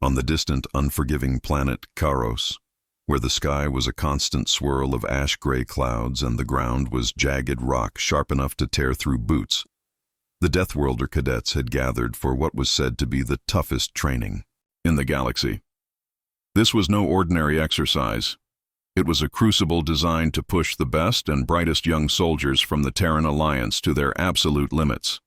On the distant, unforgiving planet Karos, where the sky was a constant swirl of ash-gray clouds and the ground was jagged rock sharp enough to tear through boots, the Deathworlder Cadets had gathered for what was said to be the toughest training in the galaxy. This was no ordinary exercise. It was a crucible designed to push the best and brightest young soldiers from the Terran Alliance to their absolute limits.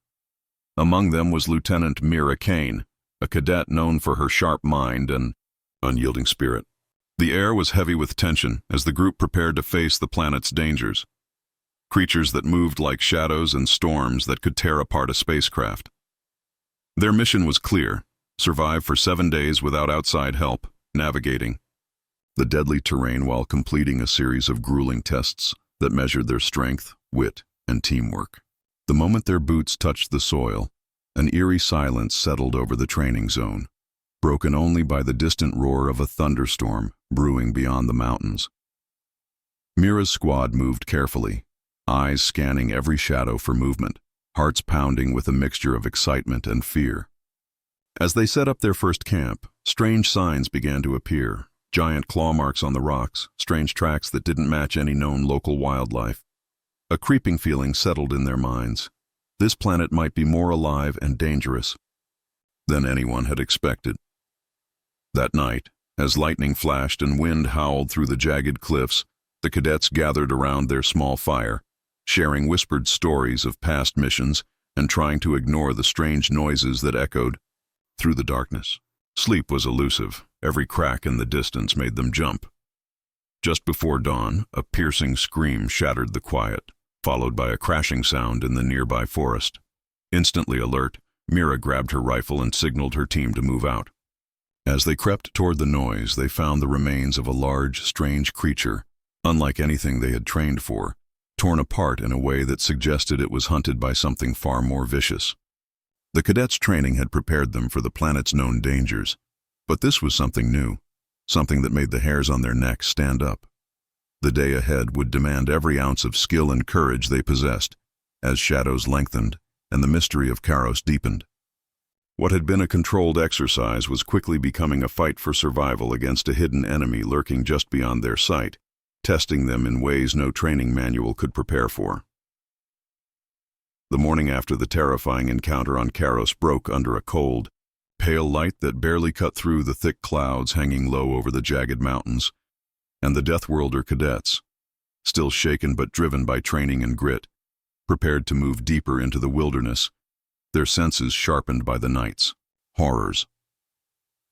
Among them was Lieutenant Mira Kane, a cadet known for her sharp mind and unyielding spirit. The air was heavy with tension as the group prepared to face the planet's dangers. Creatures that moved like shadows and storms that could tear apart a spacecraft. Their mission was clear: survive for 7 days without outside help, navigating the deadly terrain while completing a series of grueling tests that measured their strength, wit, and teamwork. The moment their boots touched the soil, an eerie silence settled over the training zone, broken only by the distant roar of a thunderstorm brewing beyond the mountains. Mira's squad moved carefully, eyes scanning every shadow for movement, hearts pounding with a mixture of excitement and fear. As they set up their first camp, strange signs began to appear: giant claw marks on the rocks, strange tracks that didn't match any known local wildlife. A creeping feeling settled in their minds. This planet might be more alive and dangerous than anyone had expected. That night, as lightning flashed and wind howled through the jagged cliffs, the cadets gathered around their small fire, sharing whispered stories of past missions and trying to ignore the strange noises that echoed through the darkness. Sleep was elusive. Every crack in the distance made them jump. Just before dawn, a piercing scream shattered the quiet, followed by a crashing sound in the nearby forest. Instantly alert, Mira grabbed her rifle and signaled her team to move out. As they crept toward the noise, they found the remains of a large, strange creature, unlike anything they had trained for, torn apart in a way that suggested it was hunted by something far more vicious. The cadets' training had prepared them for the planet's known dangers, but this was something new, something that made the hairs on their necks stand up. The day ahead would demand every ounce of skill and courage they possessed, as shadows lengthened and the mystery of Karos deepened. What had been a controlled exercise was quickly becoming a fight for survival against a hidden enemy lurking just beyond their sight, testing them in ways no training manual could prepare for. The morning after the terrifying encounter on Karos broke under a cold, pale light that barely cut through the thick clouds hanging low over the jagged mountains, and the Deathworlder Cadets, still shaken but driven by training and grit, prepared to move deeper into the wilderness, their senses sharpened by the night's horrors.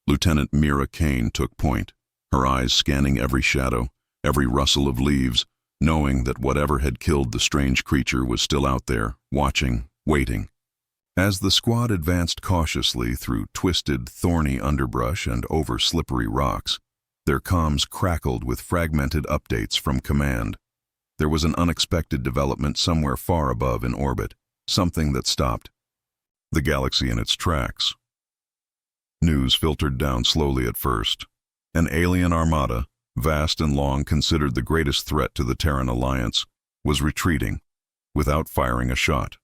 Lieutenant Mira Kane took point, her eyes scanning every shadow, every rustle of leaves, knowing that whatever had killed the strange creature was still out there, watching, waiting. As the squad advanced cautiously through twisted, thorny underbrush and over slippery rocks, their comms crackled with fragmented updates from command. There was an unexpected development somewhere far above in orbit, something that stopped the galaxy in its tracks. News filtered down slowly at first. An alien armada, vast and long considered the greatest threat to the Terran Alliance, was retreating, without firing a shot.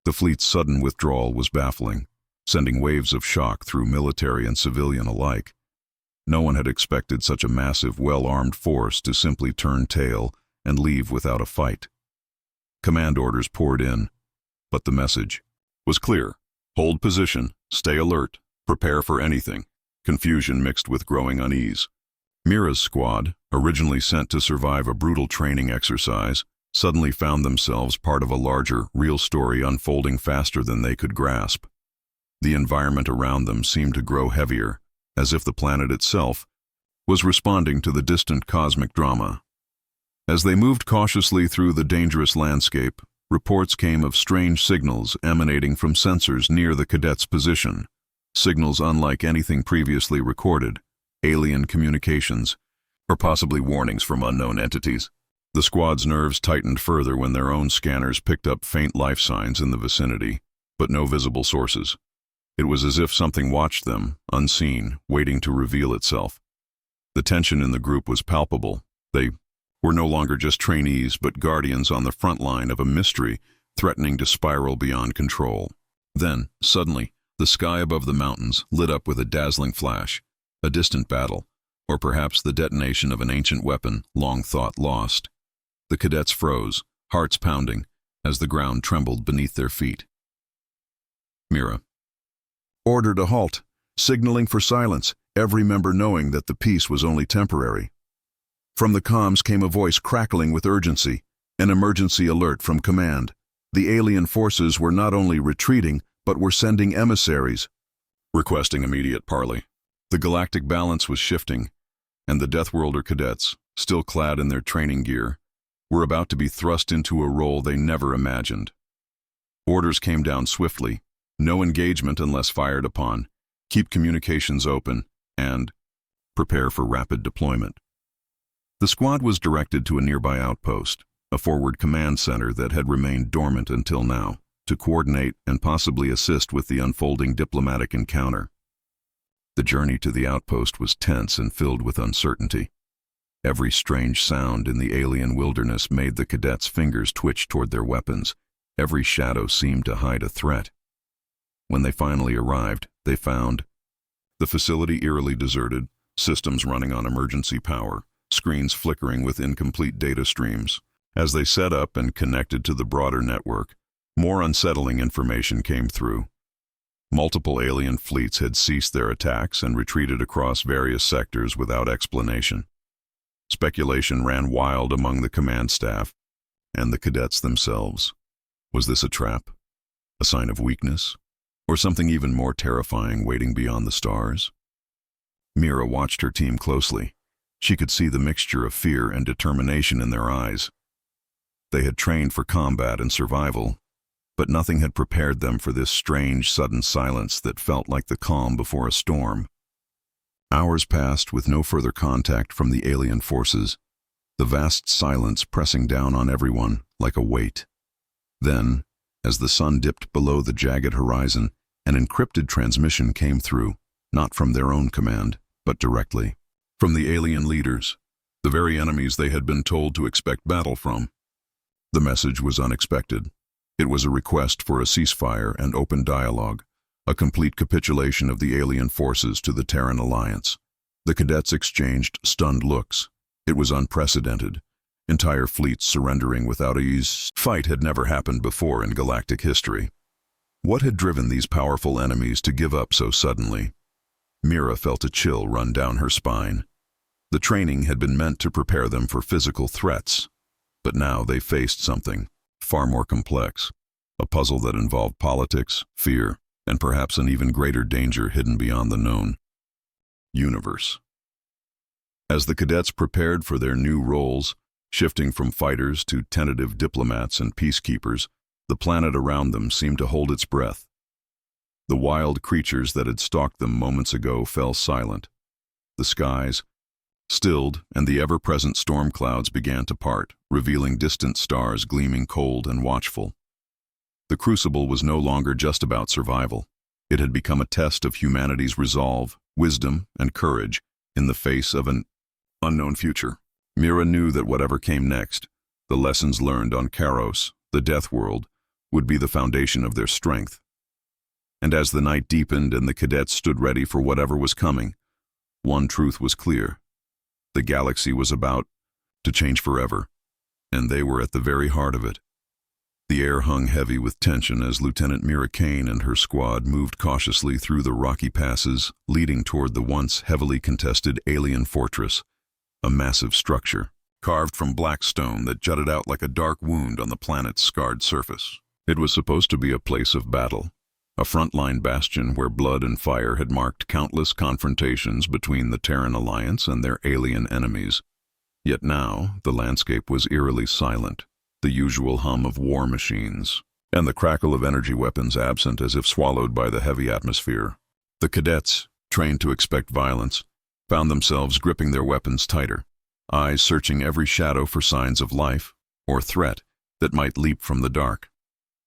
The fleet's sudden withdrawal was baffling, sending waves of shock through military and civilian alike. No one had expected such a massive, well-armed force to simply turn tail and leave without a fight. Command orders poured in, but the message was clear: hold position, stay alert, prepare for anything. Confusion mixed with growing unease. Mira's squad, originally sent to survive a brutal training exercise, suddenly found themselves part of a larger, real story unfolding faster than they could grasp. The environment around them seemed to grow heavier, as if the planet itself was responding to the distant cosmic drama. As they moved cautiously through the dangerous landscape, reports came of strange signals emanating from sensors near the cadets' position, signals unlike anything previously recorded, alien communications, or possibly warnings from unknown entities. The squad's nerves tightened further when their own scanners picked up faint life signs in the vicinity, but no visible sources. It was as if something watched them, unseen, waiting to reveal itself. The tension in the group was palpable. They were no longer just trainees, but guardians on the front line of a mystery threatening to spiral beyond control. Then, suddenly, the The sky above the mountains lit up with a dazzling flash, a distant battle, or perhaps the detonation of an ancient weapon long thought lost. The cadets froze, hearts pounding, as the ground trembled beneath their feet. Mira. Order to halt, signaling for silence, every member knowing that the peace was only temporary. From the comms came a voice crackling with urgency, an emergency alert from command. The alien forces were not only retreating, but were sending emissaries, requesting immediate parley. The galactic balance was shifting, and the Deathworlder Cadets, still clad in their training gear, were about to be thrust into a role they never imagined. Orders came down swiftly: no engagement unless fired upon, keep communications open, and prepare for rapid deployment. The squad was directed to a nearby outpost, a forward command center that had remained dormant until now, to coordinate and possibly assist with the unfolding diplomatic encounter. The journey to the outpost was tense and filled with uncertainty. Every strange sound in the alien wilderness made the cadets' fingers twitch toward their weapons. Every shadow seemed to hide a threat. When they finally arrived, they found the facility eerily deserted, systems running on emergency power, screens flickering with incomplete data streams. As they set up and connected to the broader network, more unsettling information came through. Multiple alien fleets had ceased their attacks and retreated across various sectors without explanation. Speculation ran wild among the command staff and the cadets themselves. Was this a trap? A sign of weakness? Or something even more terrifying waiting beyond the stars? Mira watched her team closely. She could see the mixture of fear and determination in their eyes. They had trained for combat and survival, but nothing had prepared them for this strange, sudden silence that felt like the calm before a storm. Hours passed with no further contact from the alien forces, the vast silence pressing down on everyone like a weight. Then, as the sun dipped below the jagged horizon, an encrypted transmission came through, not from their own command, but directly from the alien leaders, the very enemies they had been told to expect battle from. The message was unexpected. It was a request for a ceasefire and open dialogue, a complete capitulation of the alien forces to the Terran Alliance. The cadets exchanged stunned looks. It was unprecedented. Entire fleets surrendering without ease. Fight had never happened before in galactic history. What had driven these powerful enemies to give up so suddenly? Mira felt a chill run down her spine. The training had been meant to prepare them for physical threats, but now they faced something far more complex, a puzzle that involved politics, fear, and perhaps an even greater danger hidden beyond the known universe. As the cadets prepared for their new roles, shifting from fighters to tentative diplomats and peacekeepers, the planet around them seemed to hold its breath. The wild creatures that had stalked them moments ago fell silent. The skies stilled, and the ever-present storm clouds began to part, revealing distant stars gleaming cold and watchful. The crucible was no longer just about survival. It had become a test of humanity's resolve, wisdom, and courage in the face of an unknown future. Mira knew that whatever came next, the lessons learned on Karos, the Death World, would be the foundation of their strength. And as the night deepened and the cadets stood ready for whatever was coming, one truth was clear. The galaxy was about to change forever, and they were at the very heart of it. The air hung heavy with tension as Lieutenant Mira Kane and her squad moved cautiously through the rocky passes, leading toward the once heavily contested alien fortress, a massive structure, carved from black stone that jutted out like a dark wound on the planet's scarred surface. It was supposed to be a place of battle, a frontline bastion where blood and fire had marked countless confrontations between the Terran Alliance and their alien enemies. Yet now, the landscape was eerily silent, the usual hum of war machines, and the crackle of energy weapons absent as if swallowed by the heavy atmosphere. The cadets, trained to expect violence, found themselves gripping their weapons tighter, eyes searching every shadow for signs of life or threat that might leap from the dark.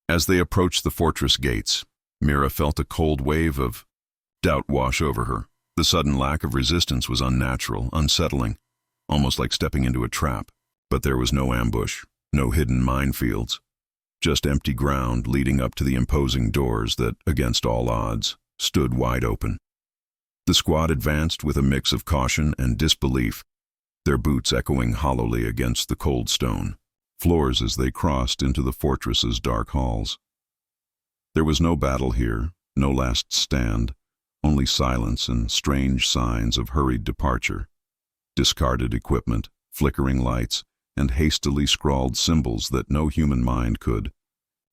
As they approached the fortress gates, Mira felt a cold wave of doubt wash over her. The sudden lack of resistance was unnatural, unsettling, almost like stepping into a trap. But there was no ambush, no hidden minefields, just empty ground leading up to the imposing doors that, against all odds, stood wide open. The squad advanced with a mix of caution and disbelief, their boots echoing hollowly against the cold stone floors as they crossed into the fortress's dark halls. There was no battle here, no last stand, only silence and strange signs of hurried departure. Discarded equipment, flickering lights, and hastily scrawled symbols that no human mind could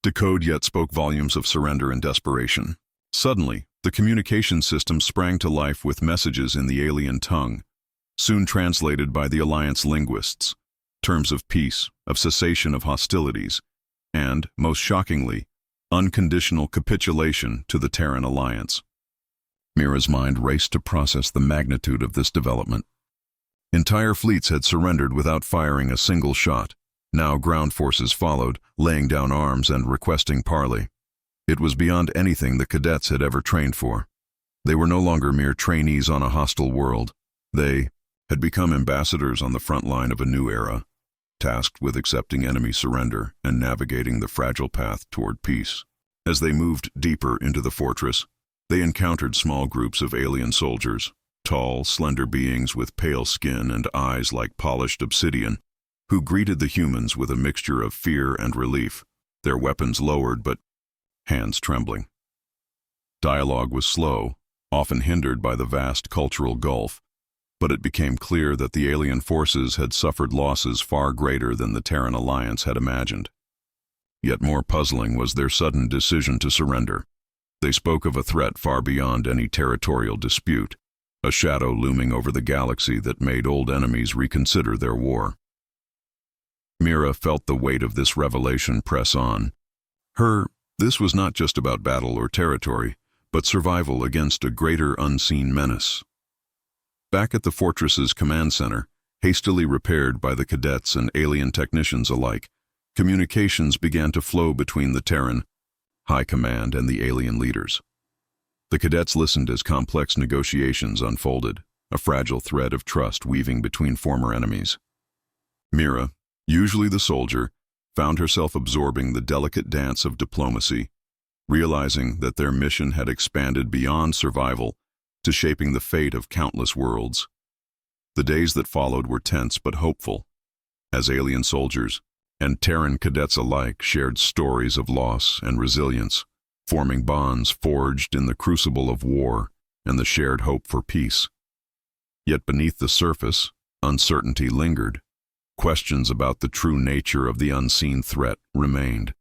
decode yet spoke volumes of surrender and desperation. Suddenly, the communication system sprang to life with messages in the alien tongue, soon translated by the Alliance linguists, terms of peace, of cessation of hostilities, and, most shockingly, unconditional capitulation to the Terran Alliance. Mira's mind raced to process the magnitude of this development. Entire fleets had surrendered without firing a single shot. Now ground forces followed, laying down arms and requesting parley. It was beyond anything the cadets had ever trained for. They were no longer mere trainees on a hostile world. They had become ambassadors on the front line of a new era, tasked with accepting enemy surrender and navigating the fragile path toward peace. As they moved deeper into the fortress, they encountered small groups of alien soldiers, tall, slender beings with pale skin and eyes like polished obsidian, who greeted the humans with a mixture of fear and relief, their weapons lowered but hands trembling. Dialogue was slow, often hindered by the vast cultural gulf, but it became clear that the alien forces had suffered losses far greater than the Terran Alliance had imagined. Yet more puzzling was their sudden decision to surrender. They spoke of a threat far beyond any territorial dispute, a shadow looming over the galaxy that made old enemies reconsider their war. Mira felt the weight of this revelation press on. This was not just about battle or territory, but survival against a greater unseen menace. Back at the fortress's command center, hastily repaired by the cadets and alien technicians alike, communications began to flow between the Terran High Command and the alien leaders. The cadets listened as complex negotiations unfolded, a fragile thread of trust weaving between former enemies. Mira, usually the soldier, found herself absorbing the delicate dance of diplomacy, realizing that their mission had expanded beyond survival to shaping the fate of countless worlds. The days that followed were tense but hopeful, as alien soldiers and Terran cadets alike shared stories of loss and resilience, forming bonds forged in the crucible of war and the shared hope for peace. Yet beneath the surface, uncertainty lingered. Questions about the true nature of the unseen threat remained.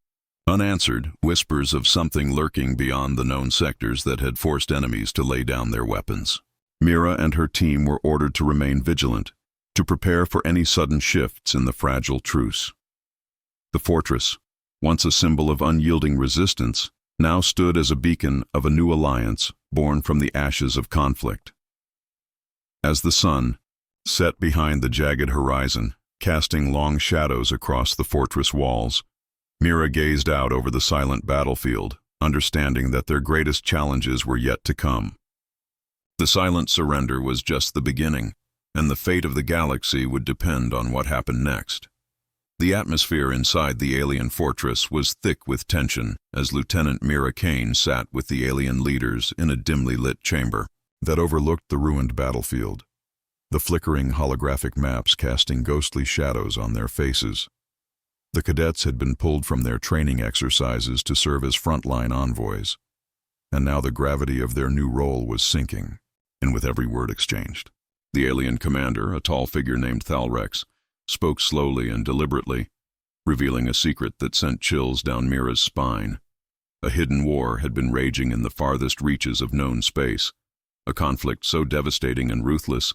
Unanswered, whispers of something lurking beyond the known sectors that had forced enemies to lay down their weapons. Mira and her team were ordered to remain vigilant, to prepare for any sudden shifts in the fragile truce. The fortress, once a symbol of unyielding resistance, now stood as a beacon of a new alliance born from the ashes of conflict. As the sun set behind the jagged horizon, casting long shadows across the fortress walls, Mira gazed out over the silent battlefield, understanding that their greatest challenges were yet to come. The silent surrender was just the beginning, and the fate of the galaxy would depend on what happened next. The atmosphere inside the alien fortress was thick with tension as Lieutenant Mira Kane sat with the alien leaders in a dimly lit chamber that overlooked the ruined battlefield, the flickering holographic maps casting ghostly shadows on their faces. The cadets had been pulled from their training exercises to serve as frontline envoys, and now the gravity of their new role was sinking, and with every word exchanged. The alien commander, a tall figure named Thalrex, spoke slowly and deliberately, revealing a secret that sent chills down Mira's spine. A hidden war had been raging in the farthest reaches of known space, a conflict so devastating and ruthless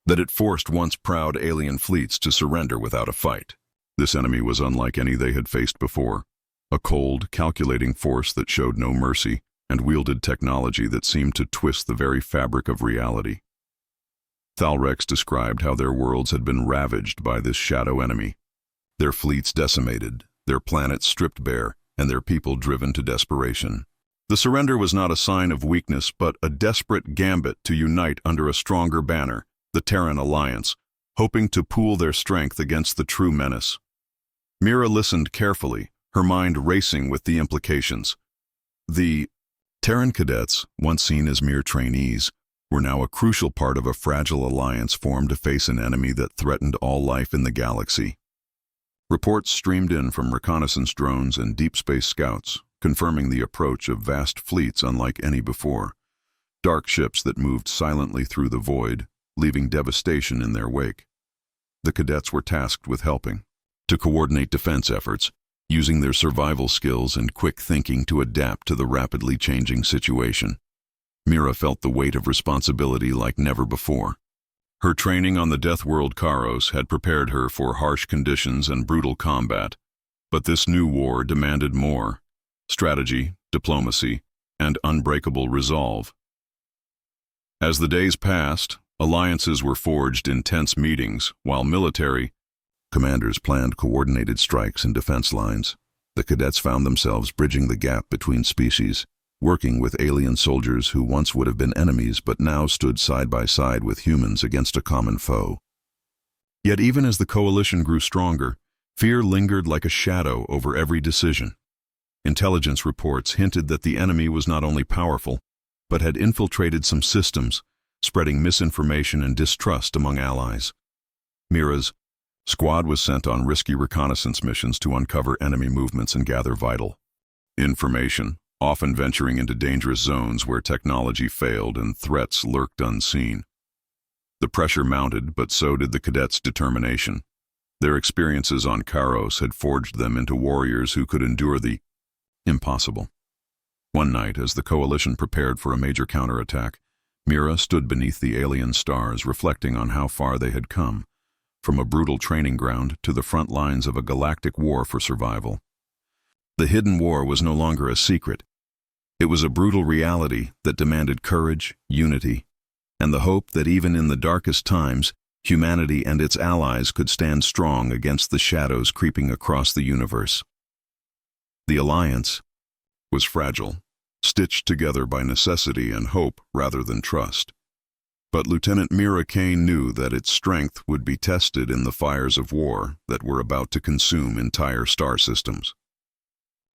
that it forced once proud alien fleets to surrender without a fight. This enemy was unlike any they had faced before, a cold, calculating force that showed no mercy and wielded technology that seemed to twist the very fabric of reality. Thalrex described how their worlds had been ravaged by this shadow enemy, their fleets decimated, their planets stripped bare, and their people driven to desperation. The surrender was not a sign of weakness, but a desperate gambit to unite under a stronger banner, the Terran Alliance, hoping to pool their strength against the true menace. Mira listened carefully, her mind racing with the implications. The Terran cadets, once seen as mere trainees, were now a crucial part of a fragile alliance formed to face an enemy that threatened all life in the galaxy. Reports streamed in from reconnaissance drones and deep space scouts, confirming the approach of vast fleets unlike any before. Dark ships that moved silently through the void, leaving devastation in their wake. The cadets were tasked with helping to coordinate defense efforts, using their survival skills and quick thinking to adapt to the rapidly changing situation. Mira felt the weight of responsibility like never before. Her training on the Deathworlder Cadets had prepared her for harsh conditions and brutal combat, but this new war demanded more: strategy, diplomacy, and unbreakable resolve. As the days passed, alliances were forged in tense meetings, while military commanders planned coordinated strikes and defense lines. The cadets found themselves bridging the gap between species, working with alien soldiers who once would have been enemies but now stood side by side with humans against a common foe. Yet even as the coalition grew stronger, fear lingered like a shadow over every decision. Intelligence reports hinted that the enemy was not only powerful, but had infiltrated some systems, spreading misinformation and distrust among allies. Mira's squad was sent on risky reconnaissance missions to uncover enemy movements and gather vital information, often venturing into dangerous zones where technology failed and threats lurked unseen. The pressure mounted, but so did the cadets' determination. Their experiences on Karos had forged them into warriors who could endure the impossible. One night, as the coalition prepared for a major counterattack, Mira stood beneath the alien stars, reflecting on how far they had come, from a brutal training ground to the front lines of a galactic war for survival. The hidden war was no longer a secret. It was a brutal reality that demanded courage, unity, and the hope that even in the darkest times, humanity and its allies could stand strong against the shadows creeping across the universe. The alliance was fragile, stitched together by necessity and hope rather than trust. But Lieutenant Mira Kane knew that its strength would be tested in the fires of war that were about to consume entire star systems.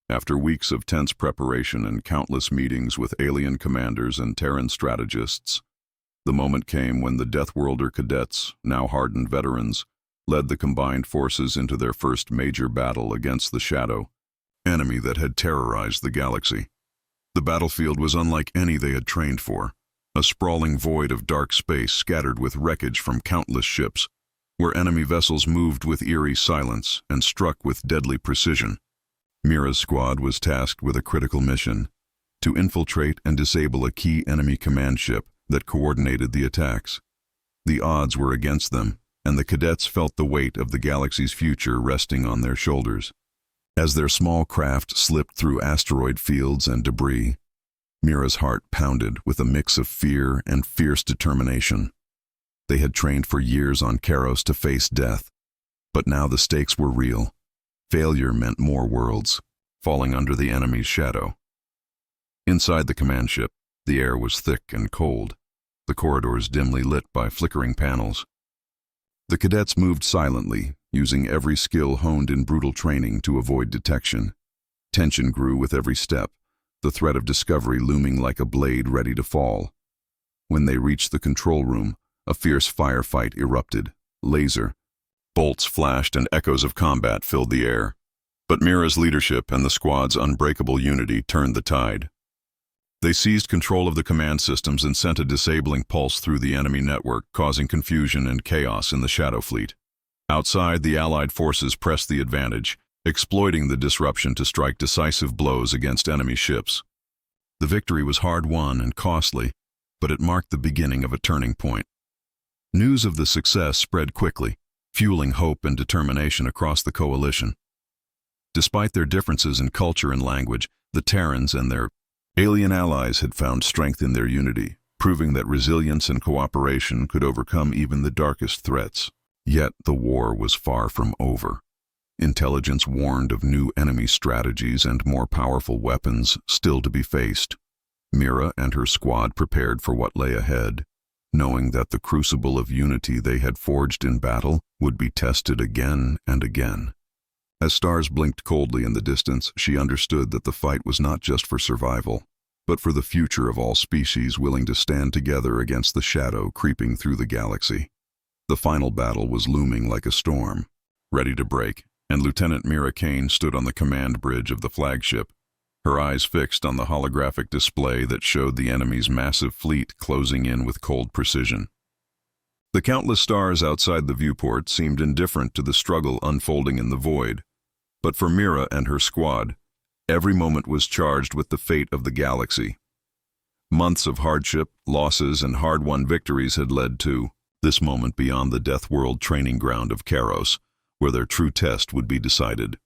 After weeks of tense preparation and countless meetings with alien commanders and Terran strategists, the moment came when the Deathworlder Cadets, now hardened veterans, led the combined forces into their first major battle against the Shadow, enemy that had terrorized the galaxy. The battlefield was unlike any they had trained for, a sprawling void of dark space scattered with wreckage from countless ships, where enemy vessels moved with eerie silence and struck with deadly precision. Mira's squad was tasked with a critical mission: to infiltrate and disable a key enemy command ship that coordinated the attacks. The odds were against them, and the cadets felt the weight of the galaxy's future resting on their shoulders. As their small craft slipped through asteroid fields and debris, Mira's heart pounded with a mix of fear and fierce determination. They had trained for years on Karos to face death, but now the stakes were real. Failure meant more worlds, falling under the enemy's shadow. Inside the command ship, the air was thick and cold, the corridors dimly lit by flickering panels. The cadets moved silently, using every skill honed in brutal training to avoid detection. Tension grew with every step, the threat of discovery looming like a blade ready to fall. When they reached the control room, a fierce firefight erupted. Laser bolts flashed and echoes of combat filled the air. But Mira's leadership and the squad's unbreakable unity turned the tide. They seized control of the command systems and sent a disabling pulse through the enemy network, causing confusion and chaos in the Shadow Fleet. Outside, the Allied forces pressed the advantage, exploiting the disruption to strike decisive blows against enemy ships. The victory was hard-won and costly, but it marked the beginning of a turning point. News of the success spread quickly, fueling hope and determination across the coalition. Despite their differences in culture and language, the Terrans and their alien allies had found strength in their unity, proving that resilience and cooperation could overcome even the darkest threats. Yet the war was far from over. Intelligence warned of new enemy strategies and more powerful weapons still to be faced. Mira and her squad prepared for what lay ahead, knowing that the crucible of unity they had forged in battle would be tested again and again. As stars blinked coldly in the distance, she understood that the fight was not just for survival. but for the future of all species willing to stand together against the shadow creeping through the galaxy. The final battle was looming like a storm, ready to break, and Lieutenant Mira Kane stood on the command bridge of the flagship, her eyes fixed on the holographic display that showed the enemy's massive fleet closing in with cold precision. The countless stars outside the viewport seemed indifferent to the struggle unfolding in the void, but for Mira and her squad, every moment was charged with the fate of the galaxy. Months of hardship, losses, and hard-won victories had led to this moment beyond the Deathworld training ground of Karos, where their true test would be decided.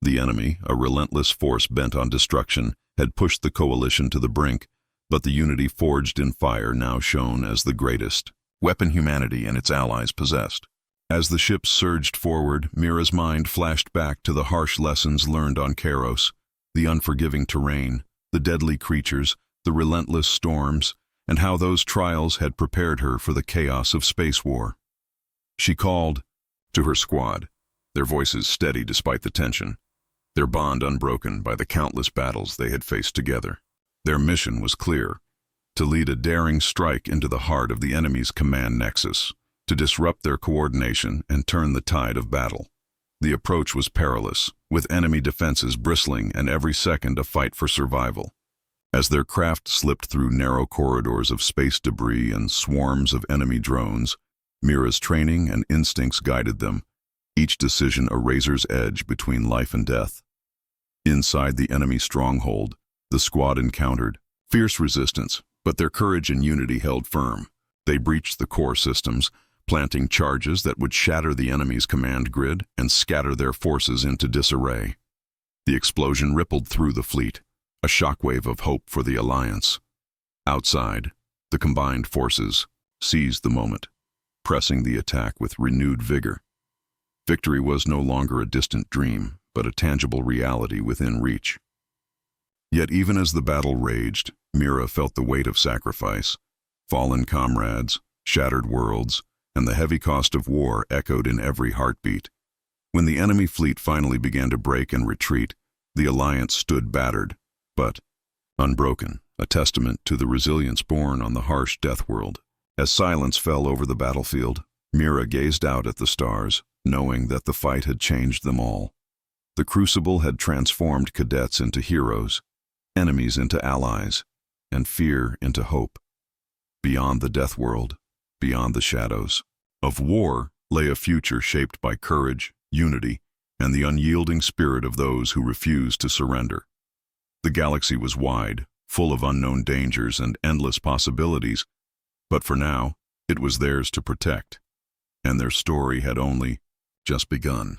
The enemy, a relentless force bent on destruction, had pushed the coalition to the brink, but the unity forged in fire now shone as the greatest weapon humanity and its allies possessed. As the ships surged forward, Mira's mind flashed back to the harsh lessons learned on Karos, the unforgiving terrain, the deadly creatures, the relentless storms, and how those trials had prepared her for the chaos of space war. She called to her squad, their voices steady despite the tension, their bond unbroken by the countless battles they had faced together. Their mission was clear: to lead a daring strike into the heart of the enemy's command nexus, to disrupt their coordination and turn the tide of battle. The approach was perilous, with enemy defenses bristling and every second a fight for survival. As their craft slipped through narrow corridors of space debris and swarms of enemy drones, Mira's training and instincts guided them, each decision a razor's edge between life and death. Inside the enemy stronghold, the squad encountered fierce resistance, but their courage and unity held firm. They breached the core systems, planting charges that would shatter the enemy's command grid and scatter their forces into disarray. The explosion rippled through the fleet, a shockwave of hope for the Alliance. Outside, the combined forces seized the moment, pressing the attack with renewed vigor. Victory was no longer a distant dream, but a tangible reality within reach. Yet even as the battle raged, Mira felt the weight of sacrifice. Fallen comrades, shattered worlds, and the heavy cost of war echoed in every heartbeat. When the enemy fleet finally began to break and retreat, the Alliance stood battered, but unbroken, a testament to the resilience born on the harsh Deathworld. As silence fell over the battlefield, Mira gazed out at the stars, knowing that the fight had changed them all. The Crucible had transformed cadets into heroes, enemies into allies, and fear into hope. Beyond the Deathworld, beyond the shadows of war, lay a future shaped by courage, unity, and the unyielding spirit of those who refused to surrender. The galaxy was wide, full of unknown dangers and endless possibilities, but for now, it was theirs to protect, and their story had only just begun.